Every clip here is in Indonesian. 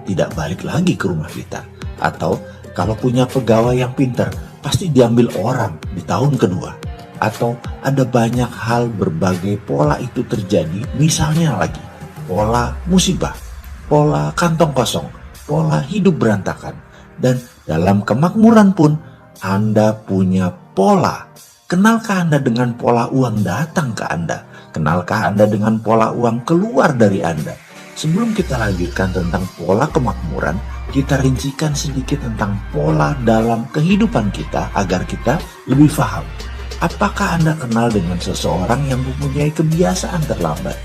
tidak balik lagi ke rumah kita. Atau kalau punya pegawai yang pintar, pasti diambil orang di tahun kedua. Atau ada banyak hal berbagai pola itu terjadi, misalnya lagi pola musibah, pola kantong kosong, pola hidup berantakan. Dan dalam kemakmuran pun Anda punya pola. Kenalkah Anda dengan pola uang datang ke Anda? Kenalkah Anda dengan pola uang keluar dari Anda? Sebelum kita lanjutkan tentang pola kemakmuran, kita rincikan sedikit tentang pola dalam kehidupan kita agar kita lebih paham. Apakah Anda kenal dengan seseorang yang mempunyai kebiasaan terlambat?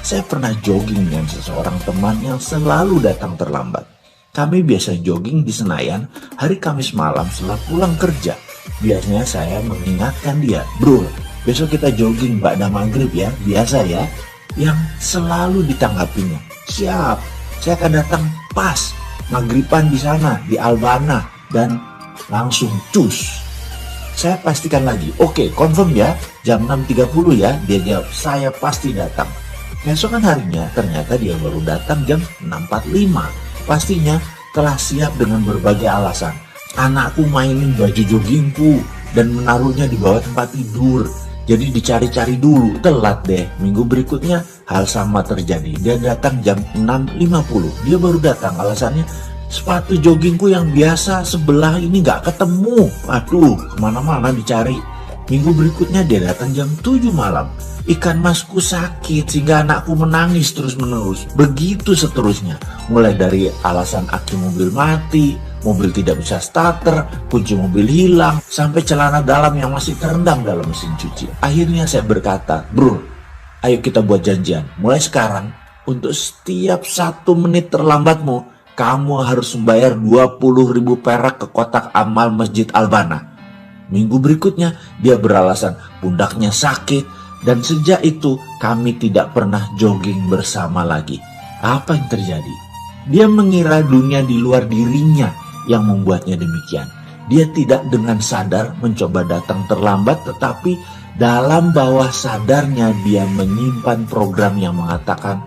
Saya pernah jogging dengan seseorang teman yang selalu datang terlambat. Kami biasa jogging di Senayan hari Kamis malam setelah pulang kerja. Biasanya saya mengingatkan dia, "Bro, besok kita jogging ba'da maghrib ya, biasa ya." Yang selalu ditanggapinya, "Siap, saya akan datang pas maghriban di sana, di Albana." Dan langsung cus. Saya pastikan lagi, "Oke, confirm ya, jam 6.30 ya." Dia jawab, "Saya pasti datang." Keesokan harinya ternyata dia baru datang jam 6.45. Pastinya telah siap dengan berbagai alasan. "Anakku mainin baju joggingku dan menaruhnya di bawah tempat tidur, jadi dicari-cari dulu." Telat deh. Minggu berikutnya hal sama terjadi. Dia datang jam 6.50. Dia baru datang, alasannya, "Sepatu joggingku yang biasa sebelah ini gak ketemu." Aduh, kemana-mana dicari. Minggu berikutnya dia datang jam 7 malam. "Ikan masku sakit sehingga anakku menangis terus-menerus." Begitu seterusnya. Mulai dari alasan aki mobil mati, mobil tidak bisa starter, kunci mobil hilang, sampai celana dalam yang masih terendam dalam mesin cuci. Akhirnya saya berkata, "Bro, ayo kita buat janjian. Mulai sekarang, untuk setiap 1 menit terlambatmu, kamu harus membayar 20.000 perak ke kotak amal Masjid Albana." Minggu berikutnya dia beralasan pundaknya sakit, dan sejak itu kami tidak pernah jogging bersama lagi. Apa yang terjadi? Dia mengira dunia di luar dirinya yang membuatnya demikian. Dia tidak dengan sadar mencoba datang terlambat, tetapi dalam bawah sadarnya dia menyimpan program yang mengatakan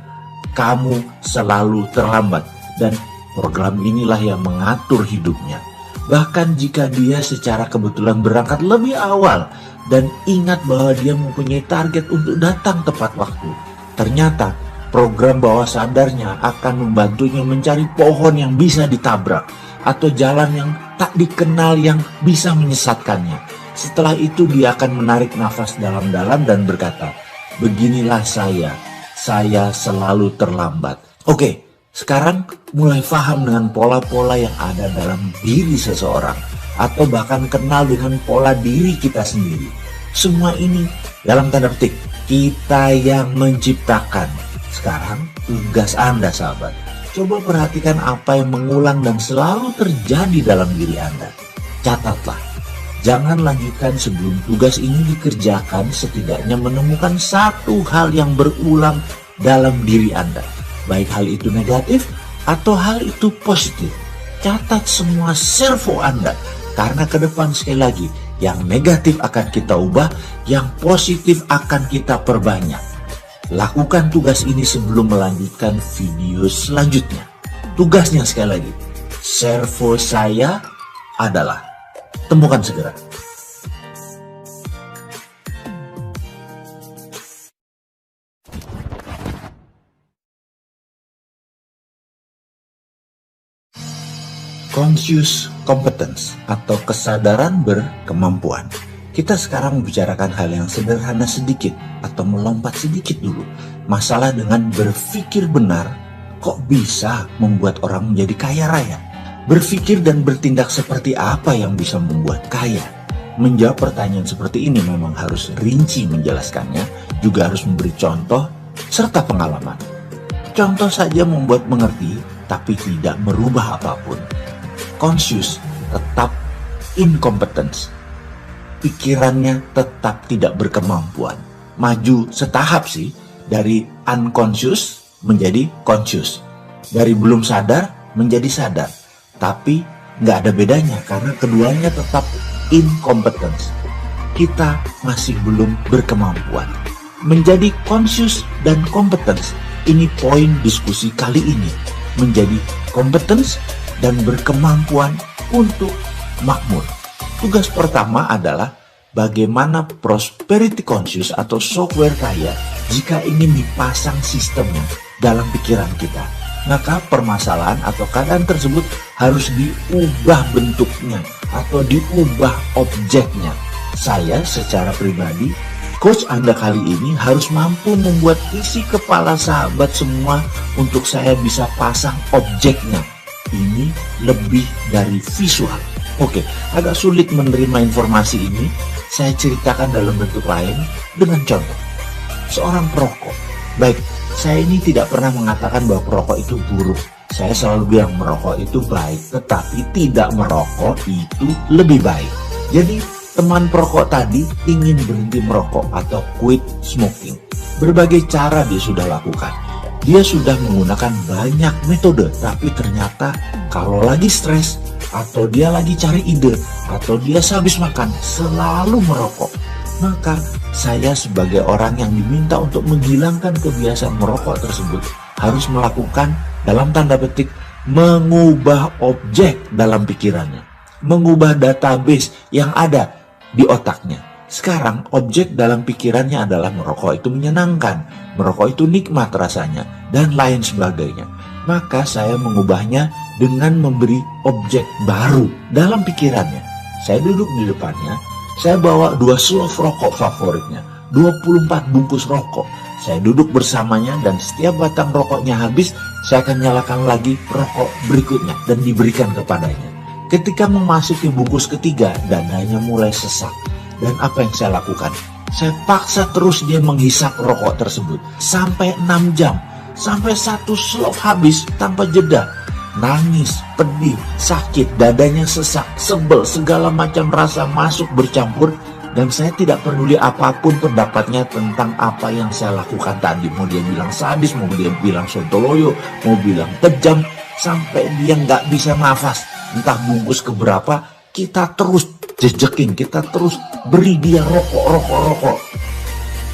kamu selalu terlambat, dan program inilah yang mengatur hidupnya. Bahkan jika dia secara kebetulan berangkat lebih awal dan ingat bahwa dia mempunyai target untuk datang tepat waktu, ternyata program bawah sadarnya akan membantunya mencari pohon yang bisa ditabrak atau jalan yang tak dikenal yang bisa menyesatkannya. Setelah itu dia akan menarik nafas dalam-dalam dan berkata, "Beginilah saya selalu terlambat." Oke. Sekarang mulai paham dengan pola-pola yang ada dalam diri seseorang, atau bahkan kenal dengan pola diri kita sendiri. Semua ini dalam tanda petik kita yang menciptakan. Sekarang tugas Anda sahabat, coba perhatikan apa yang mengulang dan selalu terjadi dalam diri Anda. Catatlah, jangan lanjutkan sebelum tugas ini dikerjakan setidaknya menemukan satu hal yang berulang dalam diri Anda. Baik hal itu negatif atau hal itu positif. Catat semua servo Anda, karena ke depan sekali lagi yang negatif akan kita ubah, yang positif akan kita perbanyak. Lakukan tugas ini sebelum melanjutkan video selanjutnya. Tugasnya sekali lagi, servo saya adalah, temukan segera. Conscious competence atau kesadaran berkemampuan. Kita sekarang membicarakan hal yang sederhana sedikit atau melompat sedikit dulu. Masalah dengan berpikir benar kok bisa membuat orang menjadi kaya raya? Berpikir dan bertindak seperti apa yang bisa membuat kaya? Menjawab pertanyaan seperti ini memang harus rinci menjelaskannya, juga harus memberi contoh serta pengalaman. Contoh saja membuat mengerti, tapi tidak merubah apapun. Conscious tetap incompetence. Pikirannya tetap tidak berkemampuan. Maju setahap sih, dari unconscious menjadi conscious. Dari belum sadar menjadi sadar. Tapi nggak ada bedanya karena keduanya tetap incompetence. Kita masih belum berkemampuan. Menjadi conscious dan competence, ini poin diskusi kali ini. menjadi kompetens dan berkemampuan untuk makmur. Tugas pertama adalah bagaimana prosperity conscious atau software kaya jika ingin dipasang sistemnya dalam pikiran kita. Maka permasalahan atau keadaan tersebut harus diubah bentuknya atau diubah objeknya. Saya secara pribadi, coach Anda kali ini harus mampu membuat isi kepala sahabat semua untuk saya bisa pasang objeknya. Ini lebih dari visual. Oke, agak sulit menerima informasi ini. Saya ceritakan dalam bentuk lain dengan contoh. Seorang perokok. Baik, saya ini tidak pernah mengatakan bahwa perokok itu buruk. Saya selalu bilang merokok itu baik, tetapi tidak merokok itu lebih baik. Jadi, teman perokok tadi ingin berhenti merokok atau quit smoking. Berbagai cara dia sudah lakukan. Dia sudah menggunakan banyak metode, tapi ternyata kalau lagi stres, atau dia lagi cari ide, atau dia sehabis makan, selalu merokok. Maka saya sebagai orang yang diminta untuk menghilangkan kebiasaan merokok tersebut harus melakukan, dalam tanda petik, mengubah objek dalam pikirannya, mengubah database yang ada di otaknya. Sekarang objek dalam pikirannya adalah merokok itu menyenangkan, merokok itu nikmat rasanya, dan lain sebagainya. Maka saya mengubahnya dengan memberi objek baru dalam pikirannya. Saya duduk di depannya, saya bawa 2 slov rokok favoritnya, 24 bungkus rokok. Saya duduk bersamanya dan setiap batang rokoknya habis, saya akan nyalakan lagi rokok berikutnya dan diberikan kepadanya. Ketika memasuki bungkus ketiga, dadanya mulai sesak. Dan apa yang saya lakukan? Saya paksa terus dia menghisap rokok tersebut sampai 6 jam. Sampai 1 slov habis tanpa jeda. Nangis, pedih, sakit, dadanya sesak, sebel, segala macam rasa masuk bercampur. Dan saya tidak peduli apapun pendapatnya tentang apa yang saya lakukan tadi. Mau dia bilang sadis, mau dia bilang sontoloyo, mau bilang kejam, sampai dia nggak bisa nafas. Entah bungkus keberapa, kita terus jejekin, kita terus beri dia rokok.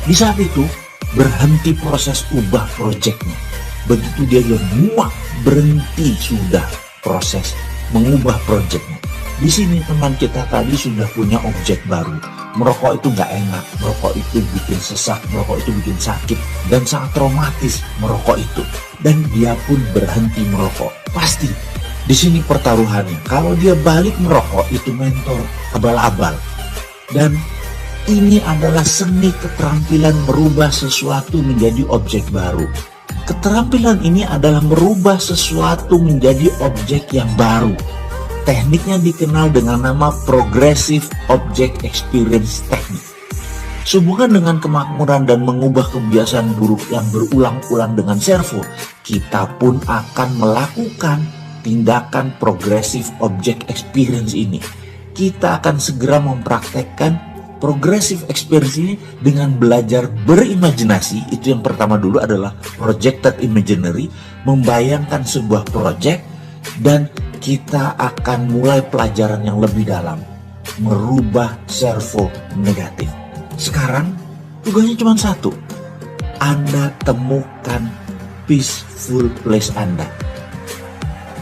Di saat itu, berhenti proses ubah proyeknya. Begitu dia muak, berhenti sudah proses mengubah proyeknya. Di sini teman kita tadi sudah punya objek baru. Merokok itu nggak enak, merokok itu bikin sesak, merokok itu bikin sakit, dan sangat traumatis merokok itu. Dan dia pun berhenti merokok. Pasti di sini pertaruhannya. Kalau dia balik merokok, itu mentor abal-abal. Dan ini adalah seni keterampilan merubah sesuatu menjadi objek baru. Keterampilan ini adalah merubah sesuatu menjadi objek yang baru. Tekniknya dikenal dengan nama Progressive Object Experience Technique. Sehubungan dengan kemakmuran dan mengubah kebiasaan buruk yang berulang-ulang dengan servo, kita pun akan melakukan tindakan Progressive Object Experience ini. Kita akan segera mempraktekkan Progressive Experience ini dengan belajar berimajinasi. Itu yang pertama dulu adalah Projected Imaginary, membayangkan sebuah project, dan kita akan mulai pelajaran yang lebih dalam, merubah servo negatif. Sekarang tugasnya cuma satu, Anda temukan peaceful place Anda.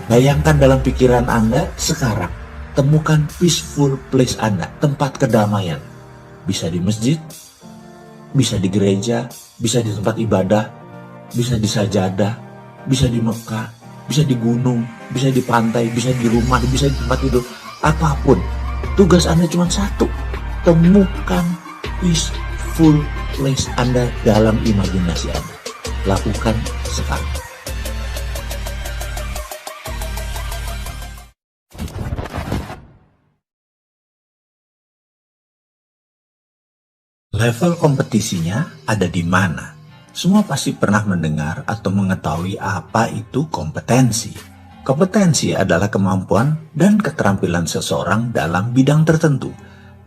Bayangkan dalam pikiran Anda sekarang, temukan peaceful place Anda, tempat kedamaian. Bisa di masjid, bisa di gereja, bisa di tempat ibadah, bisa di sajadah, bisa di Mekah, bisa di gunung, bisa di pantai, bisa di rumah, bisa di tempat tidur, apapun. Tugas Anda cuma satu, temukan peaceful place Anda dalam imajinasi Anda. Lakukan sekarang. Level kompetisinya ada di mana? Semua pasti pernah mendengar atau mengetahui apa itu kompetensi. Kompetensi adalah kemampuan dan keterampilan seseorang dalam bidang tertentu.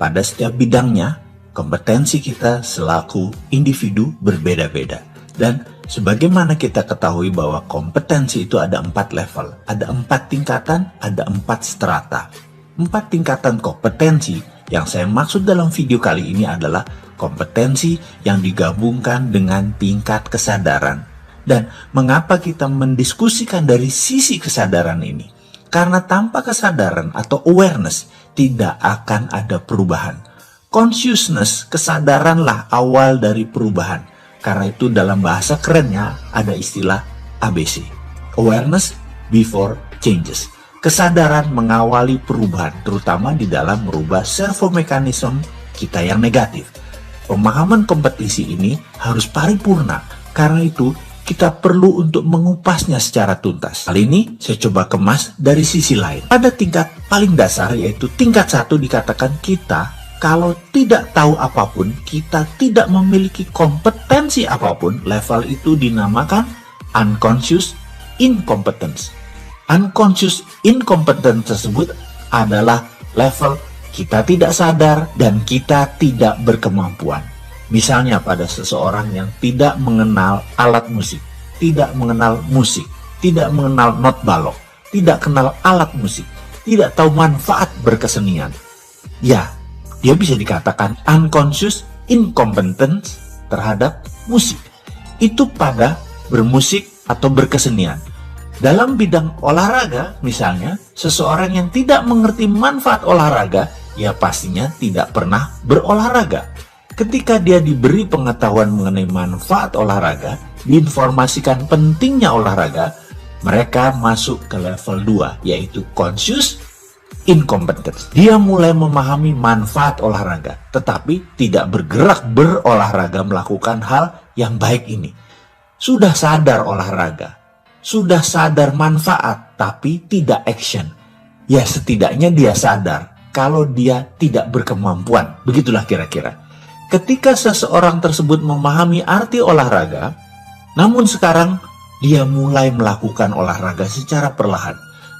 Pada setiap bidangnya, kompetensi kita selaku individu berbeda-beda. Dan sebagaimana kita ketahui bahwa kompetensi itu ada 4 level, ada 4 tingkatan, ada 4 strata. 4 tingkatan kompetensi yang saya maksud dalam video kali ini adalah kompetensi yang digabungkan dengan tingkat kesadaran. Dan mengapa kita mendiskusikan dari sisi kesadaran ini? Karena tanpa kesadaran atau awareness tidak akan ada perubahan. Consciousness, kesadaranlah awal dari perubahan. Karena itu dalam bahasa kerennya ada istilah ABC. Awareness before changes. Kesadaran mengawali perubahan, terutama di dalam merubah servo mekanisme kita yang negatif. Pemahaman kompetisi ini harus paripurna, karena itu kita perlu untuk mengupasnya secara tuntas. Kali ini saya coba kemas dari sisi lain. Pada tingkat paling dasar, yaitu tingkat 1, dikatakan kita kalau tidak tahu apapun, kita tidak memiliki kompetensi apapun. Level itu dinamakan unconscious incompetence. Unconscious incompetence tersebut adalah level kita tidak sadar dan kita tidak berkemampuan. Misalnya pada seseorang yang tidak mengenal alat musik, tidak mengenal musik, tidak mengenal not balok, tidak kenal alat musik, tidak tahu manfaat berkesenian. Ya, dia bisa dikatakan unconscious incompetence terhadap musik. Itu pada bermusik atau berkesenian. Dalam bidang olahraga, misalnya, seseorang yang tidak mengerti manfaat olahraga, ya pastinya tidak pernah berolahraga. Ketika dia diberi pengetahuan mengenai manfaat olahraga, diinformasikan pentingnya olahraga, mereka masuk ke level 2, yaitu conscious incompetence. Dia mulai memahami manfaat olahraga, tetapi tidak bergerak berolahraga melakukan hal yang baik ini. Sudah sadar olahraga, sudah sadar manfaat, tapi tidak action. Ya setidaknya dia sadar kalau dia tidak berkemampuan. Begitulah kira-kira. Ketika seseorang tersebut memahami arti olahraga, namun sekarang dia mulai melakukan olahraga secara perlahan,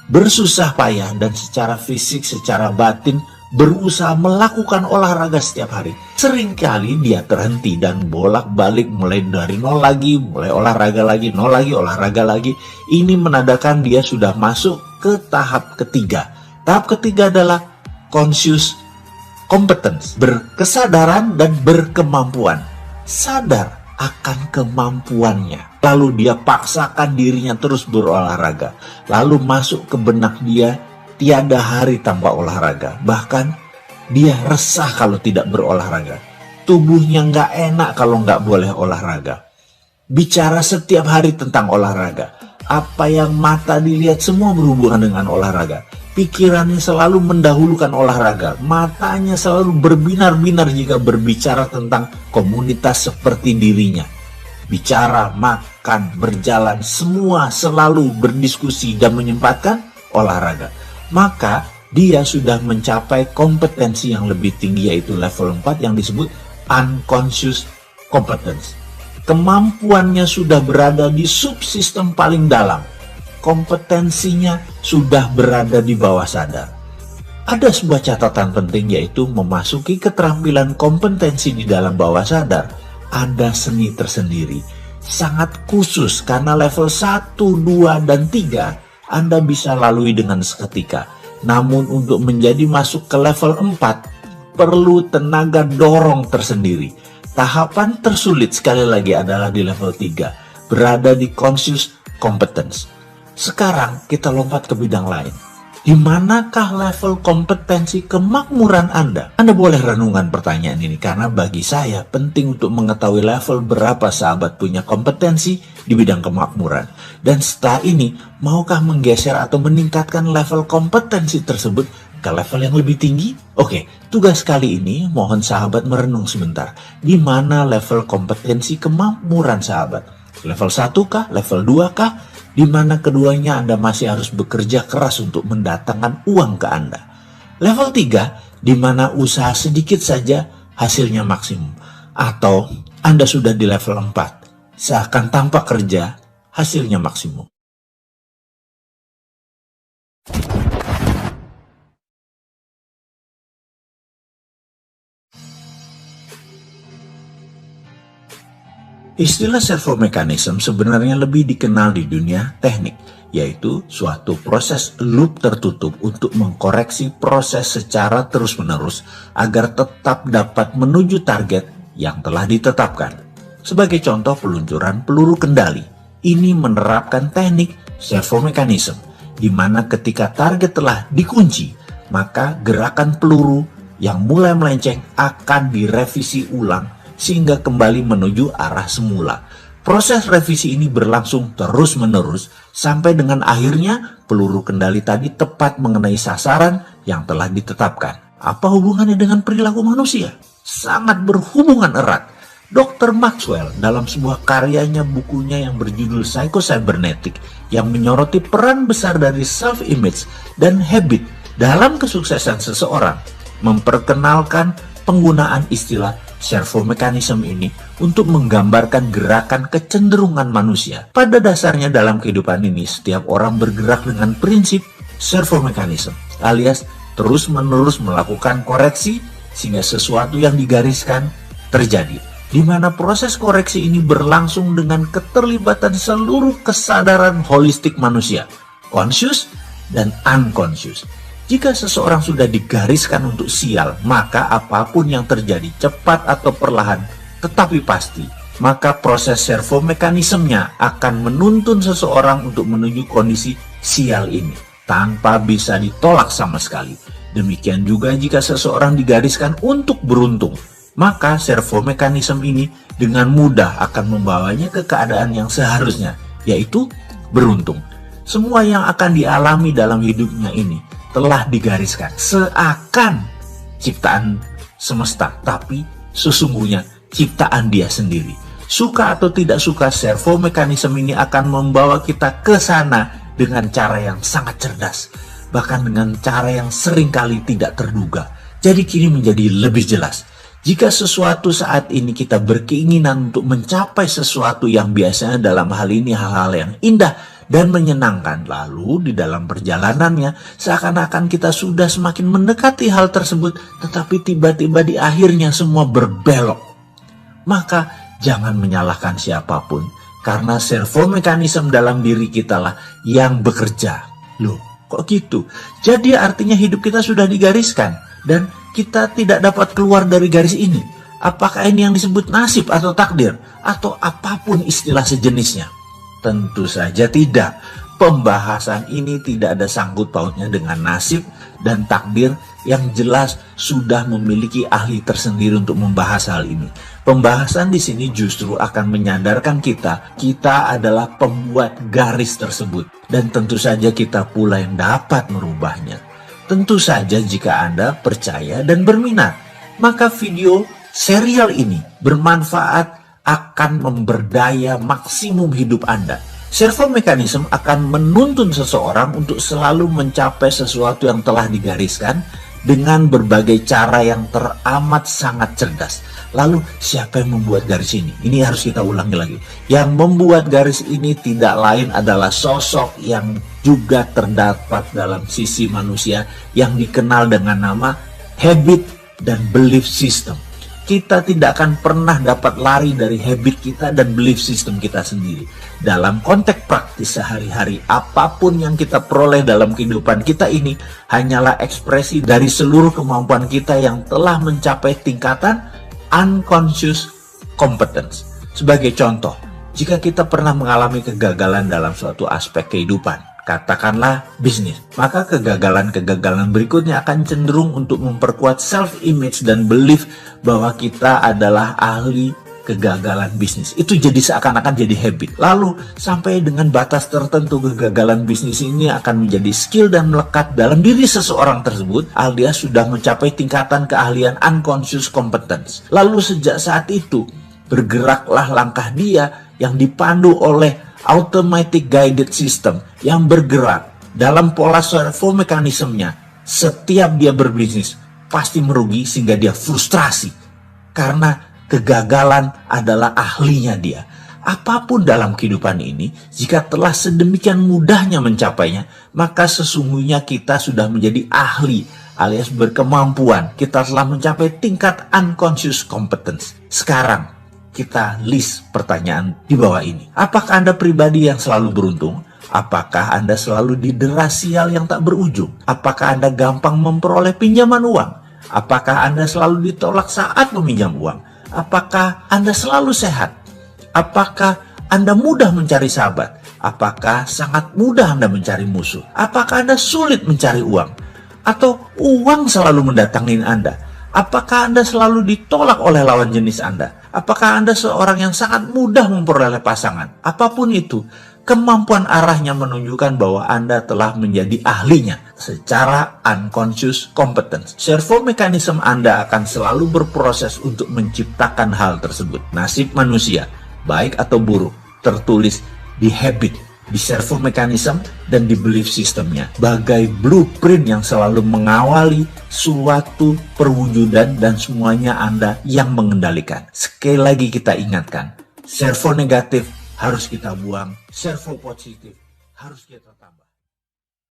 bersusah payah dan secara fisik, secara batin, berusaha melakukan olahraga setiap hari. Seringkali dia terhenti dan bolak-balik mulai dari nol lagi, mulai olahraga lagi, nol lagi, olahraga lagi. Ini menandakan dia sudah masuk ke tahap ketiga. Tahap ketiga adalah conscious competence, berkesadaran dan berkemampuan. Sadar akan kemampuannya. Lalu dia paksakan dirinya terus berolahraga. Lalu masuk ke benak dia, tiada hari tanpa olahraga. Bahkan dia resah kalau tidak berolahraga. Tubuhnya nggak enak kalau nggak boleh olahraga. Bicara setiap hari tentang olahraga. Apa yang mata dilihat semua berhubungan dengan olahraga. Pikirannya selalu mendahulukan olahraga. Matanya selalu berbinar-binar jika berbicara tentang komunitas seperti dirinya. Bicara, makan, berjalan, semua selalu berdiskusi dan menyempatkan olahraga. Maka dia sudah mencapai kompetensi yang lebih tinggi, yaitu level 4 yang disebut unconscious competence. Kemampuannya sudah berada di subsistem paling dalam. Kompetensinya sudah berada di bawah sadar. Ada sebuah catatan penting, yaitu memasuki keterampilan kompetensi di dalam bawah sadar. Ada seni tersendiri, sangat khusus karena level 1, 2, dan 3 Anda bisa lalui dengan seketika. Namun untuk menjadi masuk ke level 4 perlu tenaga dorong tersendiri. Tahapan tersulit sekali lagi adalah di level 3, berada di conscious competence. Sekarang kita lompat ke bidang lain. Di manakah level kompetensi kemakmuran Anda? Anda boleh renungan pertanyaan ini karena bagi saya penting untuk mengetahui level berapa sahabat punya kompetensi di bidang kemakmuran. Dan setelah ini, maukah menggeser atau meningkatkan level kompetensi tersebut ke level yang lebih tinggi? Oke, tugas kali ini mohon sahabat merenung sebentar. Di mana level kompetensi kemakmuran sahabat? Level 1 kah? Level 2 kah? Di mana keduanya Anda masih harus bekerja keras untuk mendatangkan uang ke Anda. Level 3, di mana usaha sedikit saja hasilnya maksimum. Atau Anda sudah di level 4, seakan tanpa kerja hasilnya maksimum. Istilah servo mekanisme sebenarnya lebih dikenal di dunia teknik, yaitu suatu proses loop tertutup untuk mengkoreksi proses secara terus-menerus agar tetap dapat menuju target yang telah ditetapkan. Sebagai contoh peluncuran peluru kendali. ini menerapkan teknik servo mechanism, di mana ketika target telah dikunci, maka gerakan peluru yang mulai melenceng akan direvisi ulang sehingga kembali menuju arah semula. Proses revisi ini berlangsung terus-menerus sampai dengan akhirnya peluru kendali tadi tepat mengenai sasaran yang telah ditetapkan. Apa hubungannya dengan perilaku manusia? Sangat berhubungan erat. Dr. Maxwell dalam sebuah karyanya, bukunya yang berjudul Psycho-Cybernetic, yang menyoroti peran besar dari self-image dan habit dalam kesuksesan seseorang, memperkenalkan penggunaan istilah servo mechanism ini untuk menggambarkan gerakan kecenderungan manusia. Pada dasarnya dalam kehidupan ini, setiap orang bergerak dengan prinsip servo mechanism, alias terus-menerus melakukan koreksi sehingga sesuatu yang digariskan terjadi, di mana proses koreksi ini berlangsung dengan keterlibatan seluruh kesadaran holistik manusia, conscious dan unconscious. Jika seseorang sudah digariskan untuk sial, maka apapun yang terjadi, cepat atau perlahan, tetapi pasti, maka proses servo mekanismenya akan menuntun seseorang untuk menuju kondisi sial ini, tanpa bisa ditolak sama sekali. Demikian juga jika seseorang digariskan untuk beruntung, maka servo mekanisme ini dengan mudah akan membawanya ke keadaan yang seharusnya, yaitu beruntung. Semua yang akan dialami dalam hidupnya ini telah digariskan seakan ciptaan semesta, tapi sesungguhnya ciptaan dia sendiri. Suka atau tidak suka, servo mekanisme ini akan membawa kita ke sana dengan cara yang sangat cerdas, bahkan dengan cara yang seringkali tidak terduga. Jadi kini menjadi lebih jelas. Jika sesuatu saat ini kita berkeinginan untuk mencapai sesuatu yang biasanya dalam hal ini hal-hal yang indah dan menyenangkan, lalu di dalam perjalanannya seakan-akan kita sudah semakin mendekati hal tersebut, tetapi tiba-tiba di akhirnya semua berbelok, maka jangan menyalahkan siapapun, karena servo mekanisme dalam diri kita lah yang bekerja. Loh, kok gitu? Jadi artinya hidup kita sudah digariskan dan kita tidak dapat keluar dari garis ini. Apakah ini yang disebut nasib atau takdir atau apapun istilah sejenisnya? Tentu saja tidak. Pembahasan ini tidak ada sangkut pautnya dengan nasib dan takdir, yang jelas sudah memiliki ahli tersendiri untuk membahas hal ini. Pembahasan di sini justru akan menyadarkan kita adalah pembuat garis tersebut, dan tentu saja kita pula yang dapat merubahnya. Tentu saja jika Anda percaya dan berminat, maka video serial ini bermanfaat, akan memberdaya maksimum hidup Anda. Servo mekanisme akan menuntun seseorang untuk selalu mencapai sesuatu yang telah digariskan dengan berbagai cara yang teramat sangat cerdas. Lalu siapa yang membuat garis ini? Ini harus kita ulangi lagi. Yang membuat garis ini tidak lain adalah sosok yang juga terdapat dalam sisi manusia yang dikenal dengan nama habit dan belief system. Kita tidak akan pernah dapat lari dari habit kita dan belief system kita sendiri. Dalam konteks praktis sehari-hari, apapun yang kita peroleh dalam kehidupan kita ini hanyalah ekspresi dari seluruh kemampuan kita yang telah mencapai tingkatan unconscious competence. Sebagai contoh, jika kita pernah mengalami kegagalan dalam suatu aspek kehidupan, katakanlah bisnis, maka kegagalan-kegagalan berikutnya akan cenderung untuk memperkuat self-image dan belief bahwa kita adalah ahli kegagalan bisnis. Itu jadi seakan-akan jadi habit. Lalu sampai dengan batas tertentu kegagalan bisnis ini akan menjadi skill dan melekat dalam diri seseorang tersebut, alias sudah mencapai tingkatan keahlian unconscious competence. Lalu sejak saat itu bergeraklah langkah dia yang dipandu oleh automatic guided system yang bergerak dalam pola servo mekanismenya. Setiap dia berbisnis pasti merugi sehingga dia frustrasi karena kegagalan adalah ahlinya dia. Apapun dalam kehidupan ini, jika telah sedemikian mudahnya mencapainya, maka sesungguhnya kita sudah menjadi ahli alias berkemampuan. Kita telah mencapai tingkat unconscious competence. Sekarang kita list pertanyaan di bawah ini. Apakah Anda pribadi yang selalu beruntung? Apakah Anda selalu didera sial yang tak berujung? Apakah Anda gampang memperoleh pinjaman uang? Apakah Anda selalu ditolak saat meminjam uang? Apakah Anda selalu sehat? Apakah Anda mudah mencari sahabat? Apakah sangat mudah Anda mencari musuh? Apakah Anda sulit mencari uang? Atau uang selalu mendatangi Anda? Apakah Anda selalu ditolak oleh lawan jenis Anda? Apakah Anda seorang yang sangat mudah memperoleh pasangan? Apapun itu, kemampuan arahnya menunjukkan bahwa Anda telah menjadi ahlinya secara unconscious competence. Servo mekanisme Anda akan selalu berproses untuk menciptakan hal tersebut. Nasib manusia, baik atau buruk, tertulis di habit, di servo mekanisme, dan di belief systemnya. Bagai blueprint yang selalu mengawali suatu perwujudan dan semuanya Anda yang mengendalikan. Sekali lagi kita ingatkan, servo negatif harus kita buang, servo positif harus kita